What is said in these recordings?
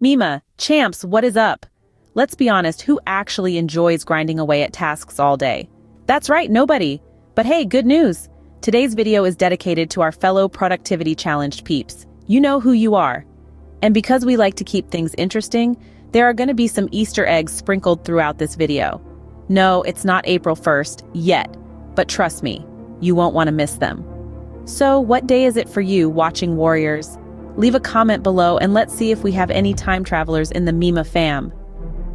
Mima, champs, what is up? Let's be honest, who actually enjoys grinding away at tasks all day? That's right, nobody. But hey, good news. Today's video is dedicated to our fellow productivity challenged peeps. You know who you are. And because we like to keep things interesting, there are going to be some Easter eggs sprinkled throughout this video. No, it's not April 1st yet, but trust me, you won't want to miss them. So what day is it for you, watching warriors? Leave a comment below and let's see if we have any time travelers in the Mima fam.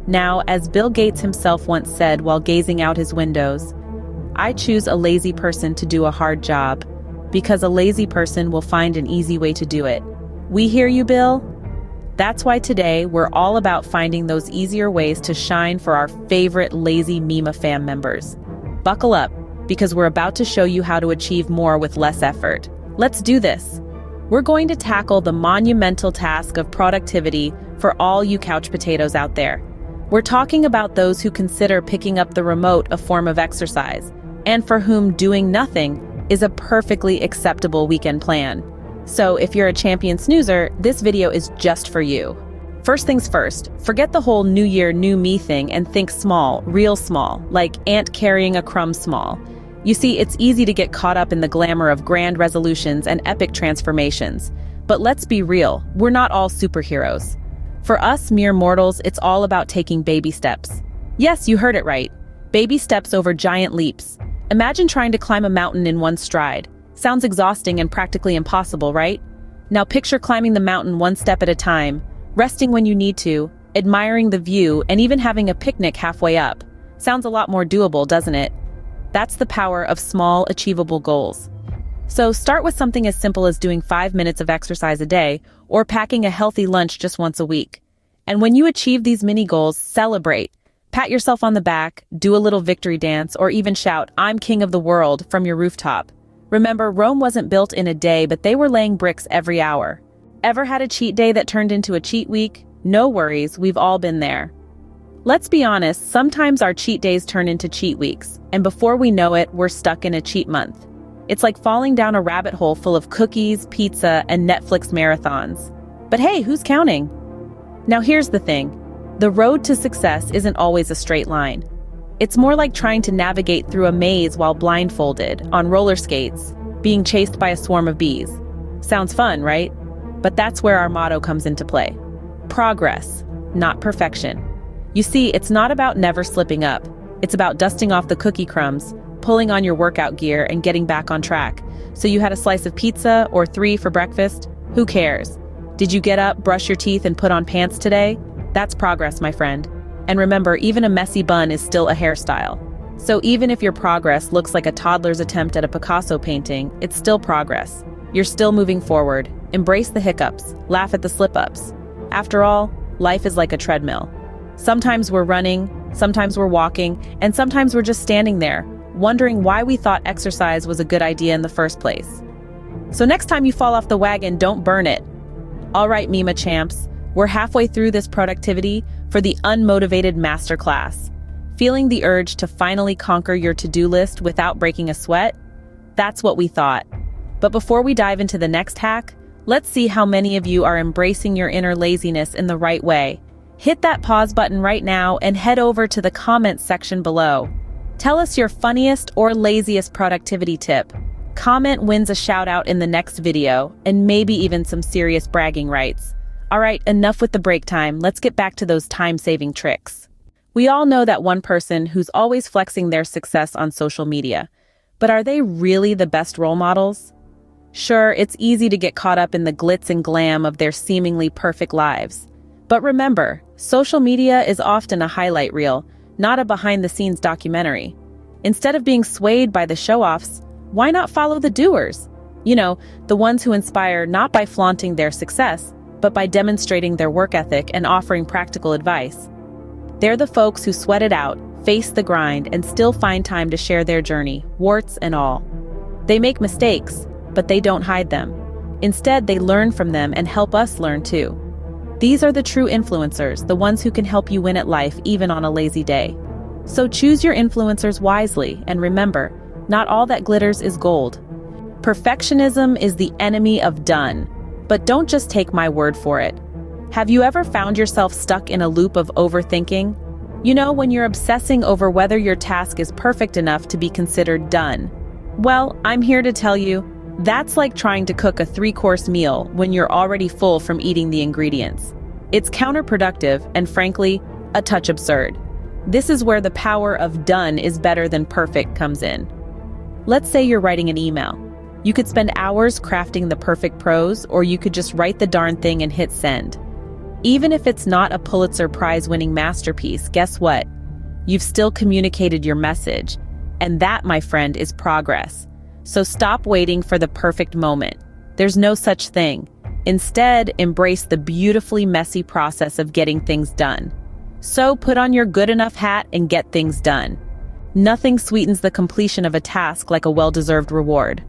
Now, as Bill Gates himself once said while gazing out his windows, I choose a lazy person to do a hard job, because a lazy person will find an easy way to do it. We hear you, Bill? That's why today we're all about finding those easier ways to shine for our favorite lazy Mima fam members. Buckle up, because we're about to show you how to achieve more with less effort. Let's do this. We're going to tackle the monumental task of productivity for all you couch potatoes out there. We're talking about those who consider picking up the remote a form of exercise, and for whom doing nothing is a perfectly acceptable weekend plan. So if you're a champion snoozer, this video is just for you. First things first, forget the whole new year, new me thing and think small, real small, like ant carrying a crumb small. You see, it's easy to get caught up in the glamour of grand resolutions and epic transformations. But let's be real, we're not all superheroes. For us mere mortals, it's all about taking baby steps. Yes, you heard it right. Baby steps over giant leaps. Imagine trying to climb a mountain in one stride. Sounds exhausting and practically impossible, right? Now picture climbing the mountain one step at a time, resting when you need to, admiring the view, and even having a picnic halfway up. Sounds a lot more doable, doesn't it? That's the power of small, achievable goals. So start with something as simple as doing 5 minutes of exercise a day or packing a healthy lunch just once a week. And when you achieve these mini goals, celebrate. Pat yourself on the back, do a little victory dance, or even shout, "I'm king of the world," from your rooftop. Remember, Rome wasn't built in a day, but they were laying bricks every hour. Ever had a cheat day that turned into a cheat week? No worries, we've all been there. Let's be honest, sometimes our cheat days turn into cheat weeks, and before we know it, we're stuck in a cheat month. It's like falling down a rabbit hole full of cookies, pizza, and Netflix marathons. But hey, who's counting? Now here's the thing. The road to success isn't always a straight line. It's more like trying to navigate through a maze while blindfolded, on roller skates, being chased by a swarm of bees. Sounds fun, right? But that's where our motto comes into play. Progress, not perfection. You see, it's not about never slipping up. It's about dusting off the cookie crumbs, pulling on your workout gear, and getting back on track. So you had a slice of pizza or 3 for breakfast? Who cares? Did you get up, brush your teeth, and put on pants today? That's progress, my friend. And remember, even a messy bun is still a hairstyle. So even if your progress looks like a toddler's attempt at a Picasso painting, it's still progress. You're still moving forward. Embrace the hiccups, laugh at the slip-ups. After all, life is like a treadmill. Sometimes we're running, sometimes we're walking, and sometimes we're just standing there, wondering why we thought exercise was a good idea in the first place. So next time you fall off the wagon, don't burn it. All right, Mima champs, we're halfway through this productivity for the unmotivated masterclass. Feeling the urge to finally conquer your to-do list without breaking a sweat? That's what we thought. But before we dive into the next hack, let's see how many of you are embracing your inner laziness in the right way. Hit that pause button right now and head over to the comments section below. Tell us your funniest or laziest productivity tip. Comment wins a shout out in the next video, and maybe even some serious bragging rights. All right, enough with the break time. Let's get back to those time-saving tricks. We all know that one person who's always flexing their success on social media. But are they really the best role models? Sure, it's easy to get caught up in the glitz and glam of their seemingly perfect lives. But remember, social media is often a highlight reel, not a behind-the-scenes documentary. Instead of being swayed by the show-offs, why not follow the doers? You know, the ones who inspire not by flaunting their success, but by demonstrating their work ethic and offering practical advice. They're the folks who sweat it out, face the grind, and still find time to share their journey, warts and all. They make mistakes, but they don't hide them. Instead, they learn from them and help us learn too. These are the true influencers, the ones who can help you win at life even on a lazy day. So choose your influencers wisely, and remember, not all that glitters is gold. Perfectionism is the enemy of done. But don't just take my word for it. Have you ever found yourself stuck in a loop of overthinking? You know, when you're obsessing over whether your task is perfect enough to be considered done. Well, I'm here to tell you, that's like trying to cook a 3-course meal when you're already full from eating the ingredients. It's counterproductive and, frankly, a touch absurd. This is where the power of done is better than perfect comes in. Let's say you're writing an email. You could spend hours crafting the perfect prose, or you could just write the darn thing and hit send. Even if it's not a Pulitzer Prize-winning masterpiece, guess what? You've still communicated your message. And that, my friend, is progress. So stop waiting for the perfect moment. There's no such thing. Instead, embrace the beautifully messy process of getting things done. So put on your good enough hat and get things done. Nothing sweetens the completion of a task like a well-deserved reward.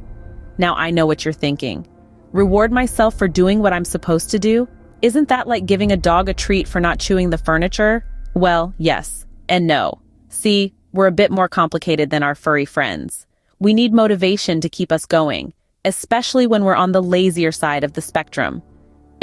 Now I know what you're thinking. Reward myself for doing what I'm supposed to do? Isn't that like giving a dog a treat for not chewing the furniture? Well, yes and no. See, we're a bit more complicated than our furry friends. We need motivation to keep us going, especially when we're on the lazier side of the spectrum.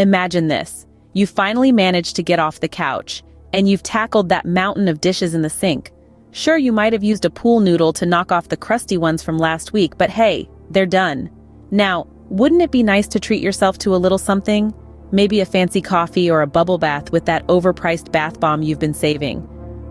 Imagine this. You finally managed to get off the couch, and you've tackled that mountain of dishes in the sink. Sure, you might have used a pool noodle to knock off the crusty ones from last week, but hey, they're done. Now, wouldn't it be nice to treat yourself to a little something? Maybe a fancy coffee or a bubble bath with that overpriced bath bomb you've been saving.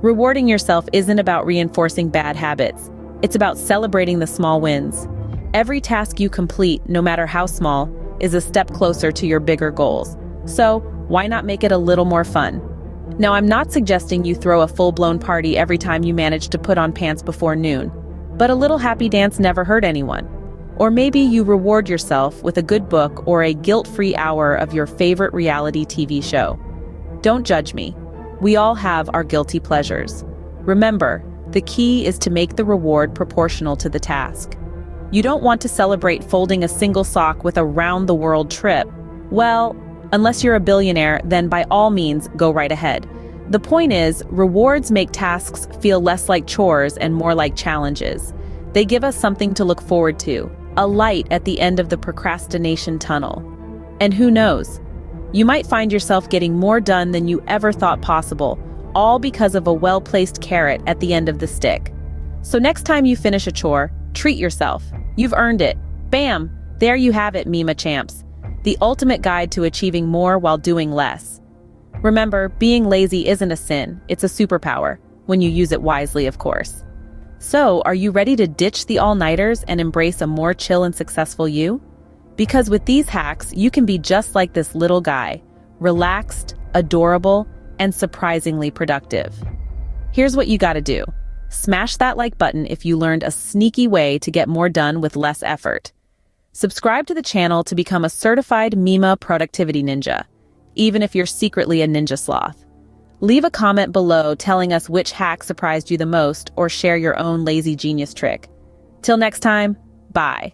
Rewarding yourself isn't about reinforcing bad habits. It's about celebrating the small wins. Every task you complete, no matter how small, is a step closer to your bigger goals. So, why not make it a little more fun? Now, I'm not suggesting you throw a full-blown party every time you manage to put on pants before noon, but a little happy dance never hurt anyone. Or maybe you reward yourself with a good book or a guilt-free hour of your favorite reality TV show. Don't judge me. We all have our guilty pleasures. Remember, the key is to make the reward proportional to the task. You don't want to celebrate folding a single sock with a round-the-world trip. Well, unless you're a billionaire, then by all means, go right ahead. The point is, rewards make tasks feel less like chores and more like challenges. They give us something to look forward to, a light at the end of the procrastination tunnel. And who knows? You might find yourself getting more done than you ever thought possible, all because of a well-placed carrot at the end of the stick. So next time you finish a chore, treat yourself. You've earned it. Bam! There you have it, Mima champs. The ultimate guide to achieving more while doing less. Remember, being lazy isn't a sin, it's a superpower, when you use it wisely, of course. So, are you ready to ditch the all-nighters and embrace a more chill and successful you? Because with these hacks, you can be just like this little guy, relaxed, adorable, and surprisingly productive. Here's what you gotta do. Smash that like button if you learned a sneaky way to get more done with less effort. Subscribe to the channel to become a certified Mima productivity ninja, even if you're secretly a ninja sloth. Leave a comment below telling us which hack surprised you the most or share your own lazy genius trick. Till next time, bye.